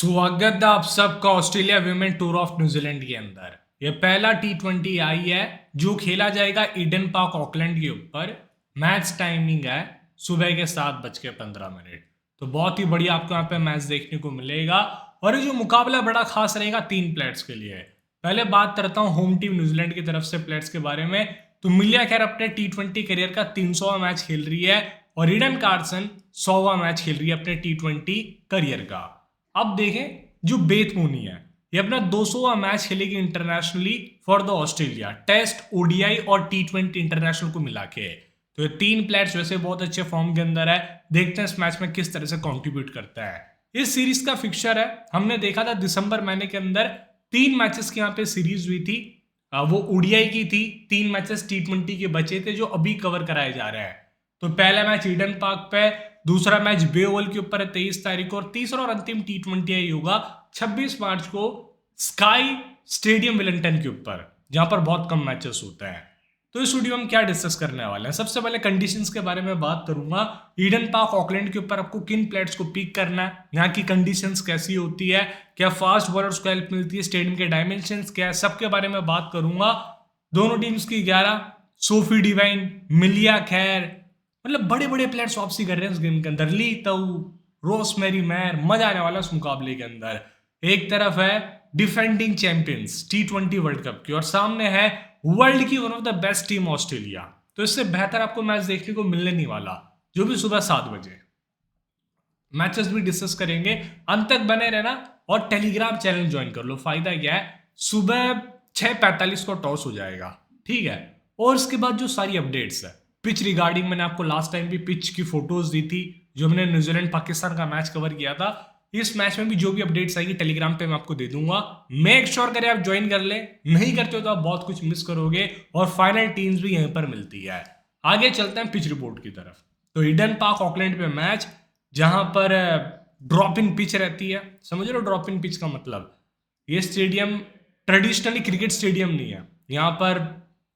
स्वागत है आप सबका Australia women tour of New Zealand के अंदर। ये पहला T20 आई है जो खेला जाएगा ईडन पार्क ऑकलैंड के ऊपर। मैच टाइमिंग है सुबह के 7:15। तो बहुत ही बढ़िया आपको यहाँ पे मैच देखने को मिलेगा। और ये जो मुकाबला बड़ा खास रहेगा 3 प्लेयर्स के लिए। पहले बात करता हूँ होम टीम न्यूजीलैंड की तरफ से प्लेयर्स के बारे में। तो मिलिया खैर अपने T20 करियर का 300वां मैच खेल रही है और ईडन कार्सन 100वां मैच खेल रही है अपने T20 करियर का। अब देखें जो बेथ मूनी है ये अपना 200वां मैच खेलेगी internationally for the Australia, test, ODI और T20 इंटरनेशनल को मिला के। तो ये 3 प्लेयर्स वैसे बहुत अच्छे फॉर्म के अंदर है। देखते हैं इस मैच में किस तरह से कंट्रीब्यूट करता है। इस सीरीज का फिक्सचर है, हमने देखा था दिसंबर महीने के अंदर 3 मैचेस की यहाँ पे सीरीज हुई थी। वो ओडीआई की थी, 3 मैचेस T20 के बचे थे जो अभी कवर कराए जा रहे हैं। तो पहला मैच ईडन पार्क पे, दूसरा मैच बे ओवल के ऊपर है 23 तारीख को, और तीसरा और अंतिम T20 होगा 26 मार्च को स्काई स्टेडियम वेलिंगटन के ऊपर, जहां पर बहुत कम मैचेस होते हैं। तो इस वीडियो में क्या डिस्कस करने वाले हैं, सबसे पहले कंडीशंस के बारे में बात करूंगा। ईडन पार्क ऑकलैंड के ऊपर आपको किन प्लेयर्स को पिक करना है, यहाँ की कंडीशंस कैसी होती है, क्या फास्ट बॉलर्स को हेल्प मिलती है, स्टेडियम के डायमेंशंस क्या है, सबके बारे में बात करूंगा। दोनों टीम्स की 11, सोफी डिवाइन, मिलिया खैर, मतलब बड़े बड़े प्लेयर्स वापसी कर रहे हैं इस गेम के अंदर। ली ताऊ, रोसमेरी मैर, मजा आने वाला इस मुकाबले के अंदर। एक तरफ है defending champions T20 world cup की और सामने है वर्ल्ड की one of the best team Australia. तो इससे बेहतर आपको मैच देखने को मिलने नहीं वाला, जो भी सुबह 7 बजे। मैचेस भी डिस्कस करेंगे, अंत तक बने रहना और टेलीग्राम चैनल ज्वाइन कर लो। फायदा क्या है, सुबह 6:45 को टॉस हो जाएगा, ठीक है। और उसके बाद जो सारी अपडेट्स है पिच रिगार्डिंग, मैंने आपको लास्ट टाइम भी पिच की फोटोज दी थी जो हमने न्यूजीलैंड पाकिस्तान का मैच कवर किया था। इस मैच में भी जो भी अपडेट्स आएगी टेलीग्राम पे मैं आपको दे दूंगा। मेक श्योर करें आप ज्वाइन कर ले, नहीं करते हो तो आप बहुत कुछ मिस करोगे। और फाइनल टीम्स भी यहीं पर मिलती है। आगे चलते हैं पिच रिपोर्ट की तरफ। तो ईडन पार्क ऑकलैंड पे मैच, जहां पर ड्रॉप इन पिच रहती है। समझ रहे हो ड्रॉप इन पिच का मतलब, ये स्टेडियम ट्रेडिशनली क्रिकेट स्टेडियम नहीं है। यहाँ पर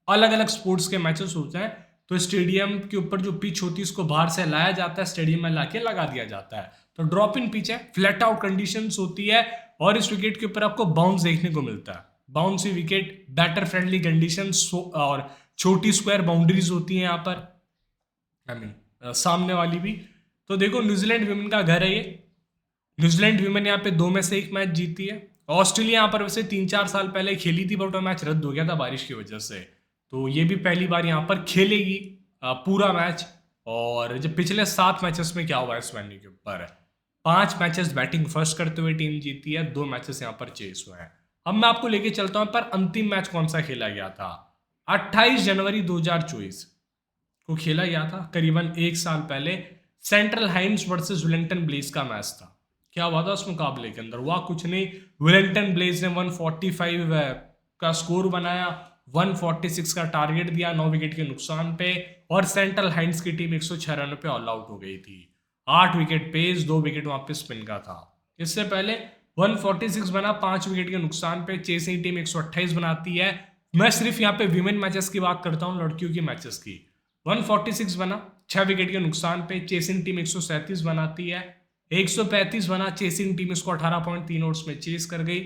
अलग अलग स्पोर्ट्स के मैचेस होते हैं। तो स्टेडियम के ऊपर जो पिच होती है उसको बाहर से लाया जाता है, स्टेडियम में लाके लगा दिया जाता है। तो ड्रॉप इन पिच है, फ्लैट आउट कंडीशंस होती है और इस विकेट के ऊपर आपको बाउंस देखने को मिलता है। Bouncy wicket, batter friendly conditions और छोटी स्क्वायर बाउंड्रीज होती है यहाँ पर, आई मीन सामने वाली भी। तो देखो न्यूजीलैंड विमेन का घर है ये। न्यूजीलैंड विमेन यहाँ पे 2 में से 1 मैच जीती है। ऑस्ट्रेलिया यहाँ पर वैसे 3-4 साल पहले खेली थी, बट वो मैच रद्द हो गया था बारिश की वजह से। तो ये भी पहली बार यहाँ पर खेलेगी पूरा मैच। और जब पिछले 7 मैचेस में क्या हुआ इस वेन्यू के ऊपर, 5 मैचेस बैटिंग फर्स्ट करते हुए टीम जीती है, 2 मैचेस यहाँ पर चेस हुए हैं। अब मैं आपको लेके चलता हूँ पर अंतिम मैच कौन सा खेला गया था। 28 जनवरी 2024 को खेला गया था, करीबन 1 साल पहले। Central Hinds versus Wellington Blaze का मैच था। क्या हुआ था उस मुकाबले के अंदर, हुआ कुछ नहीं। वेलिंगटन ब्लेज ने 145 का स्कोर बनाया, 146 का टारगेट दिया 9 विकेट के नुकसान पे, और सेंट्रल हाइम्स की टीम 106 रनों पे ऑल आउट हो गई थी। 8 विकेट पेस, 2 विकेट वहां पे स्पिन का था। इससे पहले 146 बना 5 विकेट के नुकसान पे, चेसिंग टीम 128 बनाती है। मैं सिर्फ यहाँ पे विमेन मैचेस की बात करता हूँ, लड़कियों की मैचेस की। 146 बना 6 विकेट के नुकसान पे, चेसिंग टीम 137 बनाती है। 135 बना, चेसिंग टीम इसको 18.3 ओवर्स में चेस कर गई।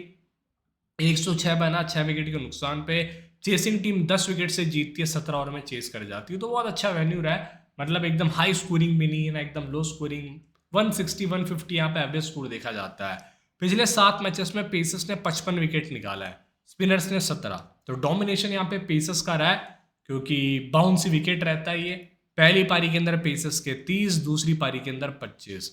106 बना 6 विकेट के नुकसान पे, चेसिंग टीम 10 विकेट से जीतती है, 17 ओवर में चेस कर जाती है। तो बहुत अच्छा वेन्यू रहा है, मतलब एकदम हाई स्कोरिंग भी नहीं है ना एकदम लो स्कोरिंग। 160-150 यहाँ पे एवरेज स्कोर देखा जाता है। पिछले 7 मैचेस में पेसर्स ने 55 विकेट निकाला है, स्पिनर्स ने 17। तो डोमिनेशन यहाँ पे पेसर्स का रहा है, क्योंकि बाउंसी विकेट रहता है ये। पहली पारी के अंदर पेसर्स के 30, दूसरी पारी के अंदर 25।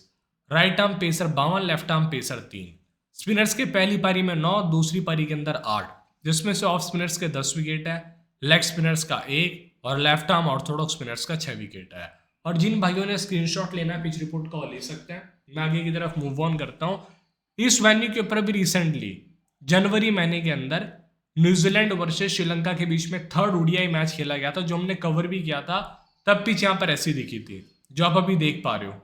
Right arm pacer 52, left arm pacer 3। Spinners के पहली पारी में 9, दूसरी पारी के अंदर 8, जिसमें से ऑफ स्पिनर्स के 10 विकेट है, लेग स्पिनर्स का 1 और लेफ्ट आर्म ऑर्थोडॉक्स स्पिनर्स का 6 विकेट है। और जिन भाइयों ने स्क्रीनशॉट लेना है पिच रिपोर्ट का वो ले सकते हैं। मैं आगे की तरफ मूव ऑन करता हूँ। इस वेन्यू के ऊपर भी रिसेंटली जनवरी महीने के अंदर न्यूजीलैंड वर्सेस श्रीलंका के बीच में 3rd ओडीआई मैच खेला गया था, जो हमने कवर भी किया था। तब पिच यहाँ पर ऐसी दिखी थी जो आप अभी देख पा रहे हो,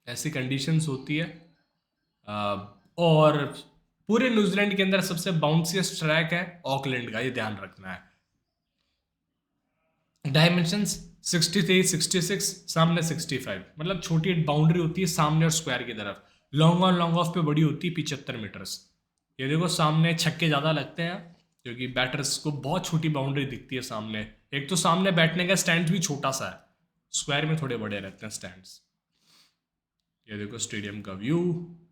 ऐसी कंडीशंस होती है। और पूरे न्यूजीलैंड के अंदर सबसे बाउंसियस ट्रैक है ऑकलैंड का, ये ध्यान रखना है। डायमेंशंस 63, 66, सामने 65, मतलब छोटी बाउंड्री होती है सामने और स्क्वायर की तरफ। लॉन्ग ऑन लॉन्ग ऑफ पे बड़ी होती है 75 मीटर्स। ये देखो सामने छक्के ज़्यादा लगते हैं क्योंकि बैटर्स को बहुत छोटी बाउंड्री दिखती है सामने। एक तो सामने बैठने का स्टैंड भी छोटा सा है, स्क्वायर में थोड़े बड़े रहते हैं स्टैंड्स। ये देखो स्टेडियम का व्यू।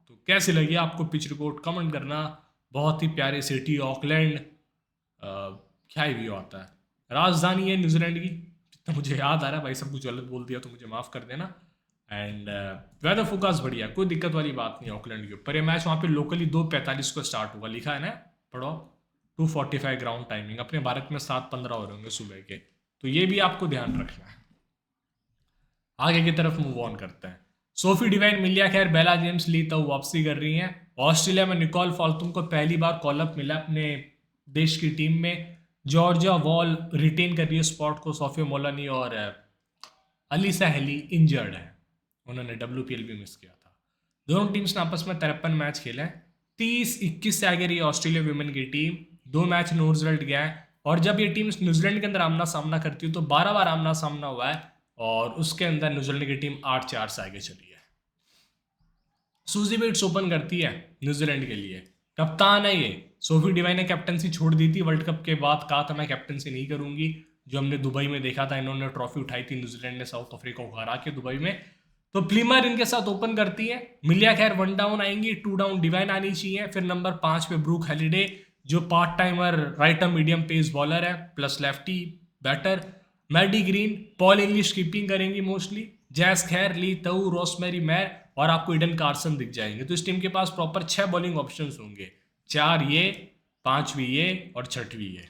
तो कैसी लगी आपको पिच रिपोर्ट कमेंट करना। बहुत ही प्यारी सिटी ऑकलैंड, क्या ही व्यू आता है। राजधानी है न्यूजीलैंड की, जितना मुझे याद आ रहा है। भाई सब कुछ गलत बोल दिया तो मुझे माफ़ कर देना। एंड वेदर फोकास्ट बढ़िया, कोई दिक्कत वाली बात नहीं ऑकलैंड के ऊपर। ये मैच वहाँ पे लोकली 2:45 को स्टार्ट होगा, लिखा है ना, पढ़ो 2:45 ग्राउंड टाइमिंग। अपने भारत में 7:15 हो रहे होंगे सुबह के, तो ये भी आपको ध्यान रखना है। आगे की तरफ मूव ऑन करते हैं। सोफी डिवाइन, मिलिया खैर, बेला जेम्स, ली तऊ वापसी कर रही हैं। ऑस्ट्रेलिया में निकोल फॉल्तुम को पहली बार कॉल अप मिला अपने देश की टीम में। जॉर्जिया वॉल रिटेन कर रही है स्पॉट को। सोफिया मोलानी और अलीसा हेली इंजर्ड है, उन्होंने WPL भी मिस किया था। दोनों टीम्स ने आपस में 53 मैच खेले हैं। 30-21 से आगे रही ऑस्ट्रेलिया वुमेन की टीम। 2 मैच नो रिजल्ट गया है। और जब ये टीम न्यूजीलैंड के अंदर आमना सामना करती है तो 12 बार आमना सामना हुआ है और उसके अंदर न्यूजीलैंड की टीम 8-4 से आगे चली है। सूजी बेट्स ओपन करती है न्यूजीलैंड के लिए, कप्तान है ये। सोफी डिवाइन ने कैप्टनसी छोड़ दी थी वर्ल्ड कप के बाद, कहा था मैं कैप्टनसी नहीं करूंगी। जो हमने दुबई में देखा था, इन्होंने ट्रॉफी उठाई थी न्यूजीलैंड ने साउथ अफ्रीका को हरा के दुबई में। तो प्लीमर इनके साथ ओपन करती है। मिलिया खैर 1 डाउन आएंगी, 2 डाउन डिवाइन आनी चाहिए। फिर नंबर 5 पे ब्रूक हैलिडे, जो part timer right arm medium pace bowler है plus lefty batter. Maddy Green, Polly Inglis keeping करेंगी मोस्टली। जैस खैर, ली तऊ, रोसमेरी मैर और आपको ईडन कार्सन दिख जाएंगे। तो इस टीम के पास प्रॉपर 6 बॉलिंग ऑप्शंस होंगे, 4 ये, 5वीं ये और 6वीं ये,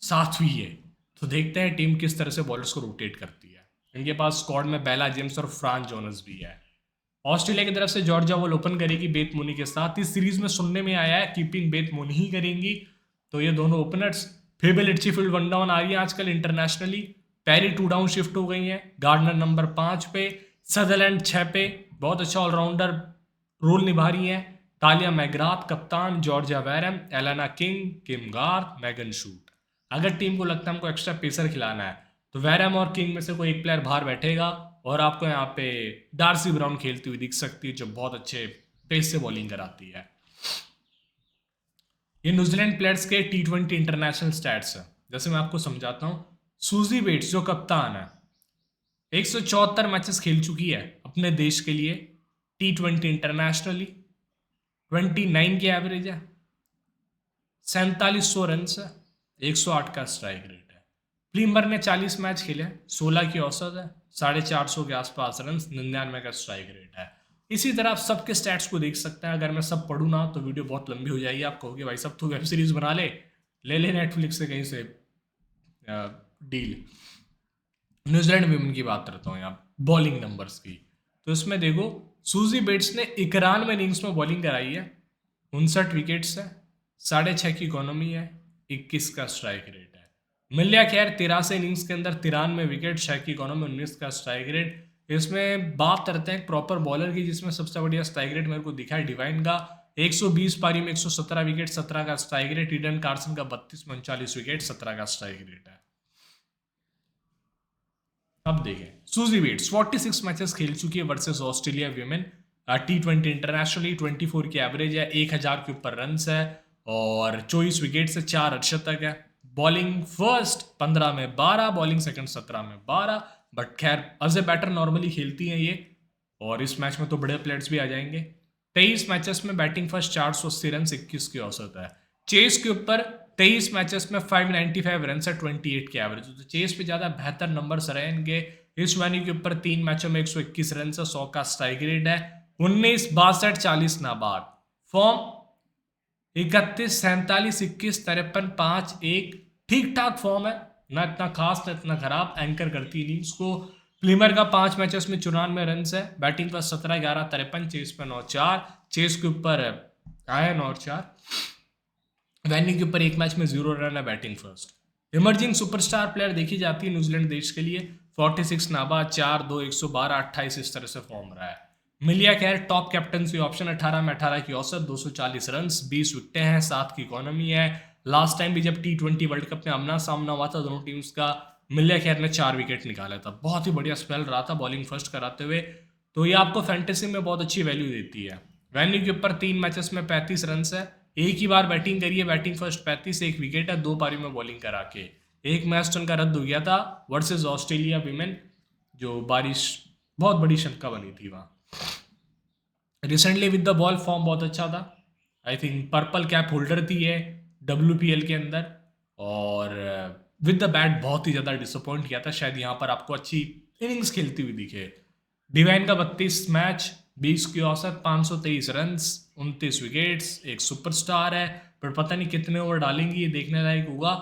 7वीं ये। तो देखते हैं टीम किस तरह से बॉलर्स को रोटेट करती है। इनके पास स्क्वाड में बेला जेम्स और फ्रांस जोनस भी है। ऑस्ट्रेलिया की तरफ से जॉर्जिया वॉल ओपन करेगी बेथ मोनी के साथ। इस सीरीज में सुनने में आया है कीपिंग बेथ मोनी ही करेंगी। तो ये दोनों ओपनर्स। फेबल लिटचीफील्ड 1 डाउन आ रही है आजकल इंटरनेशनली। पैरी 2 डाउन शिफ्ट हो गई है। गार्डनर नंबर 5 पे, सदरलैंड 6 पे, बहुत अच्छा ऑलराउंडर रोल निभा रही है। तालिया मैग्राथ कप्तान, Georgia Wareham, Alana King, Kim Garth, Megan Schutt. अगर टीम को लगता है हमको एक्स्ट्रा पेसर खिलाना है तो वैरम और किंग में से कोई एक प्लेयर बाहर बैठेगा और आपको यहाँ पे डार्सी ब्राउन खेलती हुई दिख सकती है, जो बहुत अच्छे पेस से बॉलिंग कराती है। ये न्यूजीलैंड प्लेयर्स के T20 इंटरनेशनल स्टैट्स है, जैसे मैं आपको समझाता हूँ। सूजी बेट्स जो कप्तान है, 174 मैचेस खेल चुकी है अपने देश के लिए T20 इंटरनेशनली। 29 की एवरेज है, 4700 रन है, 108 का स्ट्राइक रेट है। प्लीमर ने 40 मैच खेले, 16 की औसत है, 450 के आसपास रन, 99 का स्ट्राइक रेट है। इसी तरह आप सबके स्टैट्स को देख सकते हैं। अगर मैं सब पढ़ूँ ना तो वीडियो बहुत लंबी हो जाएगी। आप कहोगे भाई सब तो वेब सीरीज बना ले नेटफ्लिक्स से कहीं से डील। न्यूजीलैंड विमेन की बात करता हूँ यहाँ बॉलिंग नंबर्स की। तो इसमें देखो सूजी बेट्स ने 91 इनिंग्स में बॉलिंग कराई है, 59 विकेट्स है, 6.5 की इकोनॉमी है, 21 का स्ट्राइक रेट है। मिलिया खैर 13 इनिंग्स के अंदर 93 विकेट, 6 की इकोनॉमी, 19 का स्ट्राइक रेट। इसमें बात करते हैं प्रॉपर बॉलर की, जिसमें सबसे बढ़िया स्ट्राइक रेट मेरे को दिखा है डिवाइन का। 120 पारी में 117 विकेट, 17 का स्ट्राइक रेट। ईडन कार्सन का 32 में 39 विकेट, 17 का स्ट्राइक रेट है। अब देखें सूजी बेट्स 46 मैचेस खेल चुकी है versus Australia women T20 internationally. 24 की एवरेज है, 1000 के ऊपर रन है और 24 विकेट से 4 अर्धशतक है। बॉलिंग फर्स्ट 15 में 12, बॉलिंग सेकंड 17 में 12। बट खैर एज ए बैटर नॉर्मली खेलती हैं ये, और इस मैच में तो बड़े प्लेयर्स भी आ जाएंगे। 23 मैचेस में बैटिंग फर्स्ट 480 रन, 21 की औसत है। चेस के ऊपर 23 मैचेस में 595 रन है, 28 की एवरेज। तो चेस पे ज्यादा बेहतर नंबर्स रहे इनके। इस वानी के ऊपर 3 मैचों में 121 रन से 100 का स्ट्राइक रेट है। 19 62 40 नाबाद। फॉर्म 31 47 21 53 5 1, ठीक ठाक फॉर्म है, ना इतना खास ना इतना खराब। एंकर करती इनिंग्स को। प्लीमर का 5 मैचेस में 94 रन है, बैटिंग पर 17 11 53, चेस पर 9 4, चेस के ऊपर आया 9 4। वैनी के ऊपर 1 मैच में 0 रन है, batting first. Emerging superstar player देखी जाती है न्यूजीलैंड देश के लिए। 46 नाबाद, 4 2 112 28, इस तरह से फॉर्म रहा है। मिलिया खैर टॉप कैप्टनसी ऑप्शन, 18 में 18 की औसत, 240 रन, 20 विकेटें हैं, 7 की इकोनॉमी है। लास्ट टाइम भी जब T20 वर्ल्ड कप में आमना सामना हुआ था दोनों टीम्स का, मिलिया खैर ने 4 विकेट निकाला था। बहुत ही बढ़िया स्पेल रहा था बॉलिंग फर्स्ट कराते हुए। तो ये आपको फैंटेसी में बहुत अच्छी वैल्यू देती है। वेन्यू के ऊपर 3 मैचेस में 35 रन है, एक ही बार बैटिंग करी है, बैटिंग फर्स्ट 35, एक विकेट है, 2 पारी में बॉलिंग करा के। एक मैच तो उनका रद्द हो गया था वर्सेस ऑस्ट्रेलिया विमेन, जो बारिश बहुत बड़ी शंका बनी थी वहाँ। Recently with the ball form बहुत अच्छा था, I think purple cap holder थी ये WPL के अंदर, और विद द बैट बहुत ही ज़्यादा डिसअपॉइंट किया था। शायद यहाँ पर आपको अच्छी इनिंग्स खेलती हुई दिखे। डिवाइन का 32 मैच, 20 की औसत, 523 रन, 29 विकेट्स, एक सुपरस्टार है, पर पता नहीं कितने ओवर डालेंगी, ये देखने लायक होगा।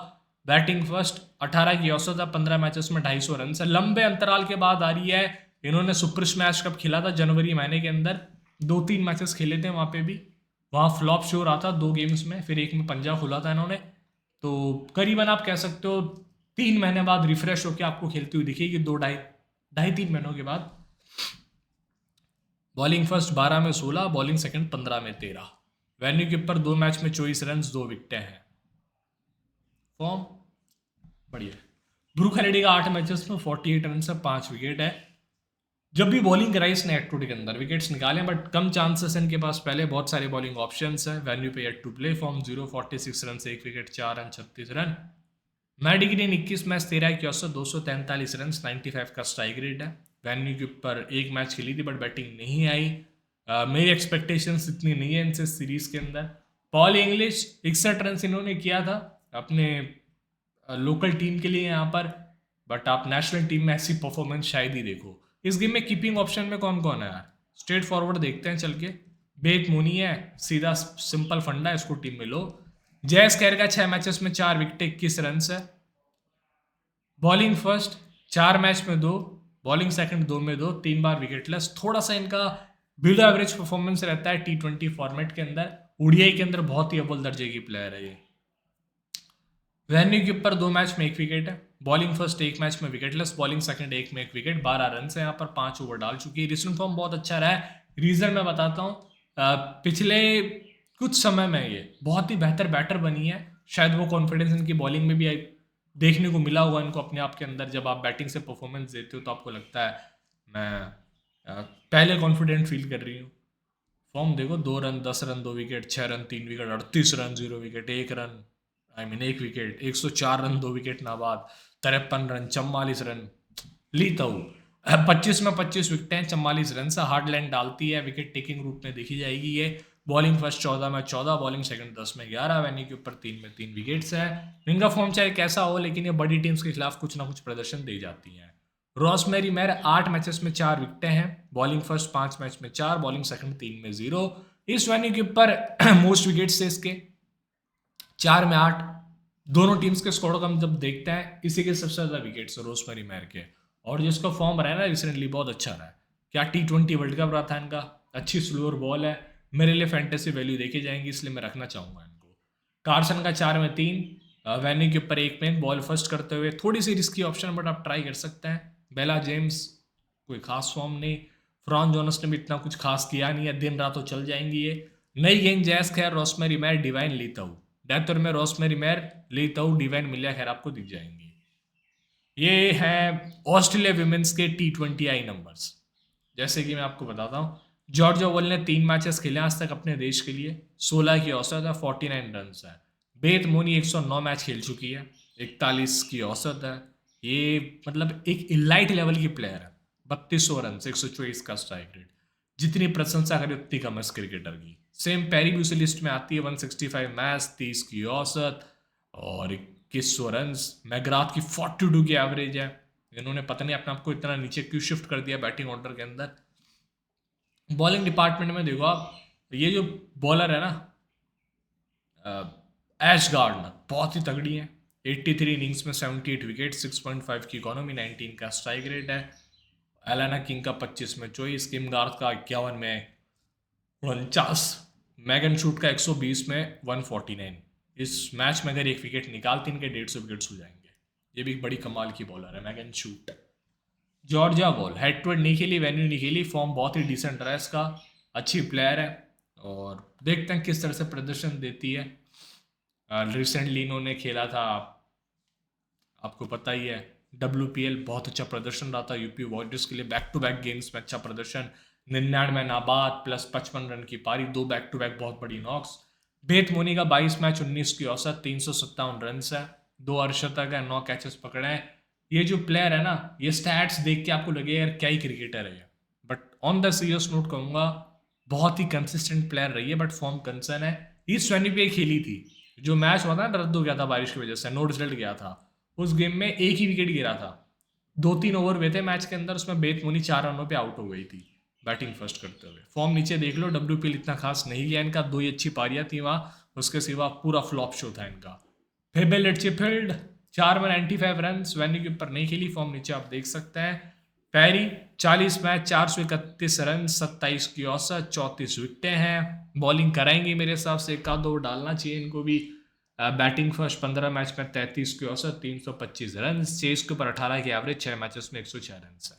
बैटिंग फर्स्ट, 18 की औसत है, 15 मैचेस में 250 रन है। लंबे अंतराल के बाद आ रही है। इन्होंने सुपर स्मैश कप खेला था जनवरी महीने के अंदर, 2-3 मैचेस खेले थे वहाँ पे भी, वहाँ फ्लॉप शो रहा था 2 गेम्स में, फिर एक में पंजा खुला था इन्होंने। तो करीबन आप कह सकते हो 3 महीने बाद रिफ्रेश होकर आपको खेलती हुई दिखेगी, 2-2.5-3 महीनों के बाद। बॉलिंग फर्स्ट 12 में 16, बॉलिंग सेकंड 15 में 13। वेन्यू के ऊपर 2 मैच में 24 रन, 2 विकेटें हैं। फॉर्म बढ़िया है। ब्रूक हेनरी का 8 मैचेस में 48 रन से 5 विकेट है। जब भी बॉलिंग कराई इसने एक्टिविटी के अंदर विकेट्स निकाले, बट कम चांसेस इनके पास पहले, बहुत सारे बॉलिंग ऑप्शंस हैं। वेन्यू पे yet to play, form 0, 46 run से 1 wicket, 4 run, 36 run. Maddy Green 21 match 13 की औसत, 243 रन, 95 का स्ट्राइक रेट है। वेन्यू के ऊपर एक मैच खेली थी बट बैटिंग नहीं आई। मेरी एक्सपेक्टेशंस इतनी नहीं है इनसे सीरीज के अंदर। पॉल इंग्लिश 61 रन इन्होंने किया था अपने लोकल टीम के लिए यहाँ पर, बट आप नेशनल टीम में ऐसी परफॉर्मेंस शायद ही देखो। इस गेम में कीपिंग ऑप्शन में कौन कौन है यार, स्ट्रेट फॉरवर्ड देखते हैं चल के। बेत मोनी है, सीधा सिंपल फंडा है, इसको टीम में लो। जयस कैर का 6 मैचेस में 4 विकेट, 21 रन है। बॉलिंग फर्स्ट 4 मैच में 2, बॉलिंग सेकंड 2 में 2, 3 बार विकेटलेस। थोड़ा सा इनका बिलो एवरेज परफॉर्मेंस रहता है T20 फॉर्मेट के अंदर, ओडीआई के अंदर बहुत ही अव्वल दर्जे की प्लेयर है ये। वेन्यू के ऊपर 2 मैच में 1 विकेट है, बॉलिंग फर्स्ट 1 मैच में विकेटलेस, बॉलिंग सेकंड 1 में 1 विकेट, 12 रन से यहाँ पर 5 ओवर डाल चुकी है। रिसेंट फॉर्म बहुत अच्छा रहा है। रीजन मैं बताता हूँ, पिछले कुछ समय में ये बहुत ही बेहतर बैटर बनी है। शायद वो कॉन्फिडेंस इनकी बॉलिंग में भी देखने को मिला होगा इनको अपने आप के अंदर। जब आप बैटिंग से परफॉर्मेंस देते हो तो आपको लगता है मैं पहले कॉन्फिडेंट फील कर रही हूँ। फॉर्म देखो, 2 run, 10 run, 2 wicket, 6 run, 3 wicket, 38 run, 0 wicket, 1 run, एक विकेट, 104 रन, 2 विकेट नाबाद, 53 रन, 44 रन, लीता हूँ 25 में 25 विकेटें, 44 रन से हार्ड लाइन डालती है, विकेट टेकिंग रूप में देखी जाएगी ये। बॉलिंग फर्स्ट 14 में 14, बॉलिंग सेकंड 10 में 11, वेन्यू के ऊपर 3 में 3 विकेट्स है। इनका फॉर्म चाहे कैसा हो, लेकिन ये बड़ी टीम्स के खिलाफ कुछ ना कुछ प्रदर्शन दे जाती हैं। रॉसमेरी मैर 8 मैचेस में 4 विकेटें हैं, बॉलिंग फर्स्ट 5 मैच में 4, बॉलिंग सेकंड 3 में 0। इस वेन्यू के ऊपर मोस्ट विकेट्स है इसके 4 में 8। दोनों टीम्स के स्कोर हम जब देखते हैं, इसी के सबसे ज्यादा विकेट्स रोजमेरी मैर के, और जिसका फॉर्म रहा है ना रिसेंटली बहुत अच्छा रहा है। क्या T20 वर्ल्ड कप रहा था इनका, अच्छी स्लोअर बॉल है, मेरे लिए फैंटेसी वैल्यू देखे जाएंगी, इसलिए मैं रखना चाहूंगा इनको। कार्सन का 4 में 3, वेन्यू के ऊपर 1 में, बॉल फर्स्ट करते हुए, थोड़ी सी रिस्की ऑप्शन बट आप ट्राई कर सकते हैं। बेला जेम्स कोई खास फॉर्म नहीं, फ्रॉन जोनस ने भी इतना कुछ खास किया नहीं है, दिन रात तो चल जाएंगी ये। नई गेंद जैस खैर, रोसमेरी मैर, डिवाइन लीता हूँ, डेथर में रोसमेरी मैर, लीता हूँ, डिवाइन मिलिया खैर आपको दिख जाएंगी। ये है ऑस्ट्रेलिया विमेंस के T20I नंबर्स। जैसे कि मैं आपको बताता हूँ, जॉर्जिया वॉल ने 3 मैचेस खेले आज तक अपने देश के लिए, 16 की औसत है, 49 रन है। बेत मोनी 109 मैच खेल चुकी है, 41 की औसत है। ये मतलब एक इलाइट लेवल की प्लेयर है, 3200 रन, 124 का स्ट्राइक रेट। जितनी प्रशंसा करे उतनी कम है इस क्रिकेटर की। सेम पैरी भी उसी लिस्ट में आती है, 165 मैच, 30 की औसत और 2100 रन। मैगराथ की 42 की एवरेज है। इन्होंने पता नहीं अपने आप को इतना नीचे क्यों शिफ्ट कर दिया बैटिंग ऑर्डर के अंदर। बॉलिंग डिपार्टमेंट में देखो आप, ये जो बॉलर है ना ऐश गार्डनर, बहुत ही तगड़ी है। 83 इनिंग्स में 78 विकेट, 6.5 की इकोनॉमी, 19 का स्ट्राइक रेट है। एलाना किंग का 25 में 24, किम गार्थ का 51 में 49, मैगन शूट का 120 में 149। इस मैच में अगर एक विकेट निकालती इनके 150 विकेट्स हो जाएंगे। ये भी एक बड़ी कमाल की बॉलर है Megan Schutt. Georgia Voll head to head नहीं खेली, वेन्यू नहीं खेली, फॉर्म बहुत ही डिसेंट रहा इसका, अच्छी प्लेयर है और देखते हैं किस तरह से प्रदर्शन देती है। रिसेंटली इन्होंने खेला था, आपको पता ही है, WPL बहुत अच्छा प्रदर्शन रहा था यूपी वॉरियर्स के लिए, बैक टू बैक गेम्स में अच्छा प्रदर्शन, 99 नाबाद प्लस 55 रन की पारी, 2 बैक टू बैक बहुत बड़ी नॉक्स। बेत मोनी का 22 मैच 19 की औसत, 357 रन है, 2 अर्शतक है, 9 कैचेस पकड़े हैं। ये जो प्लेयर है ना, ये स्टैट्स देख के आपको लगे यार क्या ही क्रिकेटर है, but on the serious note कहूंगा बहुत ही कंसिस्टेंट प्लेयर रही है, बट फॉर्म कंसर्न है। इस वेन्यू पे खेली थी, जो मैच हुआ था ना रद्द हो गया था बारिश की वजह से, नो रिजल्ट गया था, उस गेम में एक ही विकेट गिरा था, 2-3 ओवर हुए थे मैच के अंदर, उसमें बेत मोनी 4 रनों पे आउट हो गई थी बैटिंग फर्स्ट करते हुए। फॉर्म नीचे देख लो, WPL इतना खास नहीं गया इनका, 2 ही अच्छी पारियां थी वहां, उसके सिवा पूरा फ्लॉप शो था इनका। फेबल एटचेफील्ड 4 में 95 रन, वेन्यू के ऊपर नहीं खेली, फॉर्म नीचे आप देख सकते हैं। पैरी 40 मैच 431 रन, 27 की औसत, 34 विकेटें हैं, बॉलिंग कराएंगे मेरे हिसाब से, एक आध दो डालना चाहिए इनको भी। बैटिंग फर्स्ट 15 मैच में 33 की औसत, 325 रन, चेस के ऊपर 18 की एवरेज, 6 मैचेस में 106 रन है।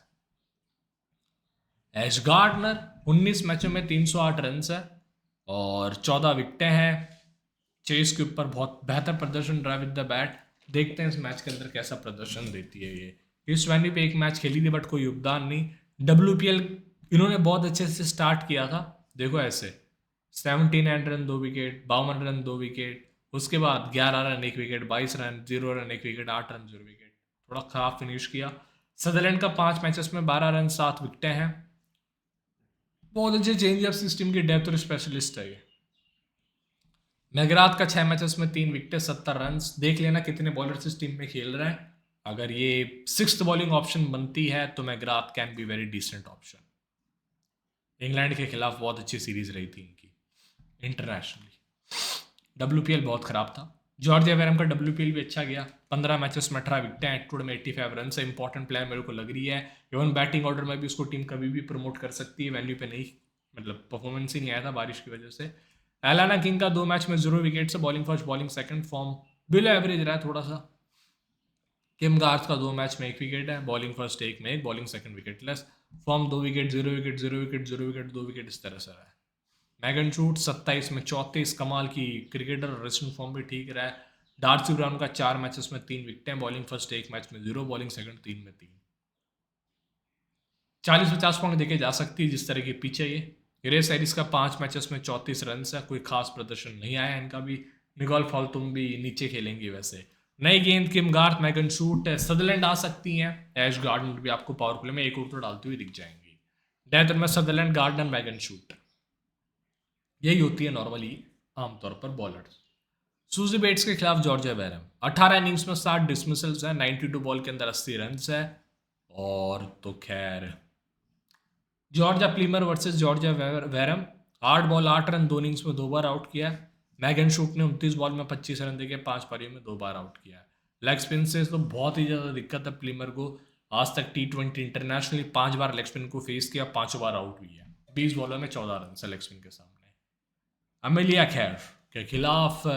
एश गार्डनर 19 मैचों में 308 रन है और 14 विकेटें हैं, चेस के ऊपर बहुत बेहतर प्रदर्शन रहा विद द बैट। देखते हैं इस मैच के अंदर कैसा प्रदर्शन देती है ये। इस वेन्यू पे एक मैच खेली थी बट कोई योगदान नहीं। WPL इन्होंने बहुत अच्छे से स्टार्ट किया था, देखो ऐसे 79 रन 2 विकेट, 52 रन 2 विकेट, उसके बाद 11 run 1 wicket, 22 run 0 run 1 wicket, 8 run 0 wicket, थोड़ा खराब फिनिश किया। सदरलैंड का 5 मैचेस में 12 रन 7 विकेटें हैं, बहुत अच्छे चेंज ऑफ सिस्टम की डेप्थ और स्पेशलिस्ट है ये। मैगराथ का 6 मैचेस में 3 विकेट 70 रन, देख लेना कितने बॉलर्स इस टीम में खेल रहे हैं, अगर ये 6th बॉलिंग ऑप्शन बनती है तो McGrath can be very decent option. England के खिलाफ बहुत अच्छी सीरीज रही थी इनकी इंटरनेशनली। WPL बहुत खराब था। जॉर्जिया वेरम का WPL भी अच्छा गया, 15 मैचेस में 18 विकेटें, एटवुड में 85 रन से, इंपॉर्टेंट प्लेयर मेरे को लग रही है। इवन बैटिंग ऑर्डर में भी उसको टीम कभी भी प्रमोट कर सकती है, वेन्यू पे नहीं, मतलब परफॉर्मेंस ही नहीं आया था बारिश की वजह से। एलाना किंग का 2 मैच में 0 विकेट से, bowling first bowling second, form below average रहा है थोड़ा सा। किम गार्थ का 2 मैच में 1 विकेट है, बॉलिंग फर्स्ट 1 में 1, bowling second wicketless, form 2 wicket 0 wicket 0 wicket 0 wicket 2 wicket, इस तरह से रहा है। मैगन शूट 27 में 34, कमाल की क्रिकेटर, रेस्टिंग फॉर्म भी ठीक रहा है। डार्सी ब्राउन का 4 मैचेस में 3 विकेटें, बॉलिंग फर्स्ट 1 मैच में 0, बॉलिंग सेकंड 3 में 3, 40-50 पॉइंट देके जा सकती है जिस तरह की पीछे ये। ग्रेस एरिस का 5 मैचेस में 34 रन है, कोई खास प्रदर्शन नहीं आया इनका भी। निकोल फॉल्तुम भी नीचे खेलेंगे वैसे। नई गेंद किम गार्थ, मैगन शूट, सदरलैंड आ सकती हैं, ऐश गार्डनर भी आपको पावर प्ले में एक ओवर तो डालती हुई दिख जाएंगी। डेथ में सदरलैंड, गार्डनर, मैगन शूट, यही होती है नॉर्मली आमतौर पर बॉलर्स। सूजी बेट्स के खिलाफ जॉर्जिया बैरम 18 इनिंग्स में 60 डिसमिसल्स है, 92 बॉल के अंदर 80 रन है। और तो खैर Georgia Plimmer versus Georgia Wareham, 8 ball 8 run, 2 innings में 2 बार आउट किया। मैगन शूट ने 29 बॉल में 25 रन देके 5 पारियों में 2 बार आउट किया। लेग स्पिन से तो बहुत ही ज़्यादा दिक्कत है प्लीमर को, आज तक T20 इंटरनेशनली 5 बार लेग स्पिन को फेस किया, 5 बार आउट हुई है, 20 बॉलों में 14 रन से लेग स्पिन के सामने। अमेलिया खैर के खिलाफ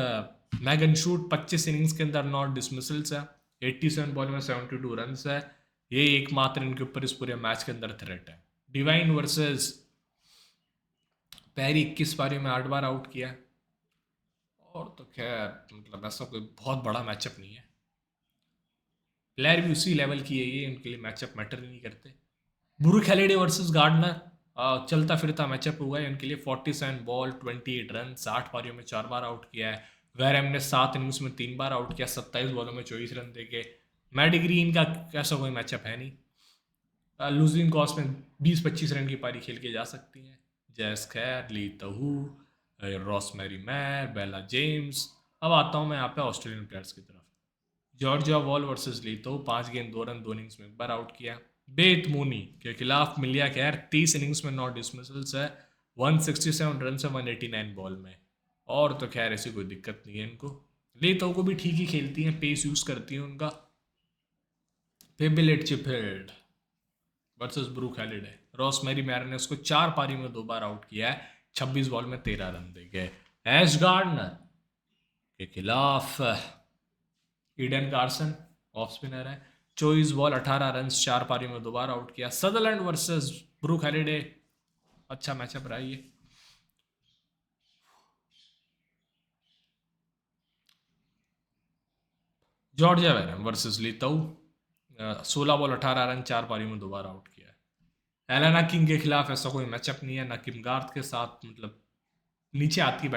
मैगन शूट 25 इनिंग्स के अंदर 9 डिसमिसल्स है, 87 बॉल में 72 रन है, ये एकमात्र इनके ऊपर इस पूरे मैच के अंदर थ्रेट है। डिवाइन वर्सेस पैरी 21 पारी में 8 बार आउट किया, और तो खैर मतलब ऐसा कोई बहुत बड़ा मैचअप नहीं है, प्लेयर भी उसी लेवल की है, ये उनके लिए मैचअप मैटर नहीं करते। ब्रूक हैलिडे वर्सेस गार्डनर, चलता फिरता मैचअप हुआ है उनके लिए, 47 बॉल 28 रन, 60 पारियों में 4 बार आउट किया है। वैरम ने 7 इनिंग्स में 3 बार आउट किया, 27 बॉलों में 24 रन देके। मैडिग्री इनका ऐसा कोई मैचअप है नहीं, लूजिंग कॉस्ट में 20-25 रन की पारी खेल के जा सकती हैं। जैस खैर, ली तहू, रॉसमेरी मैर, बेला जेम्स। अब आता हूँ मैं यहाँ पे ऑस्ट्रेलियन प्लेयर्स की तरफ। जॉर्जिया वॉल वर्सेस ली तहू, 5 गेंद 2 रन, 2 इनिंग्स में 1 बार आउट किया। बेत मूनी के खिलाफ मिलिया खैर 30 इनिंग्स में 9 डिसमिसल्स है, 167 रन से 189 बॉल में, और तो खैर ऐसी कोई दिक्कत नहीं है इनको। ली तहू को भी ठीक ही खेलती हैं, पेस यूज़ करती हैं उनका। फेबिल एटचेफील्ड वर्सेस ब्रूक हैलिडे, रॉसमेरी मैर ने उसको 4 पारी में 2 बार आउट किया है, 26 बॉल में 13 रन देके। एश गार्डनर के खिलाफ ईडन कार्सन ऑफ स्पिनर है, 24 बॉल 18 रन, 4 पारी में 2 बार आउट किया। सदरलैंड वर्सेस ब्रूक हैलिडे, अच्छा मैचअप रहा ये। जॉर्जिया वेरम वर्सेस ली तऊ, 16 बॉल 18 रन 4 पारियों में 2 बार आउट किया है। एलेना किंग के खिलाफ ऐसा कोई मैचअप नहीं है, ना किम गार्थ के साथ, मतलब नीचे आती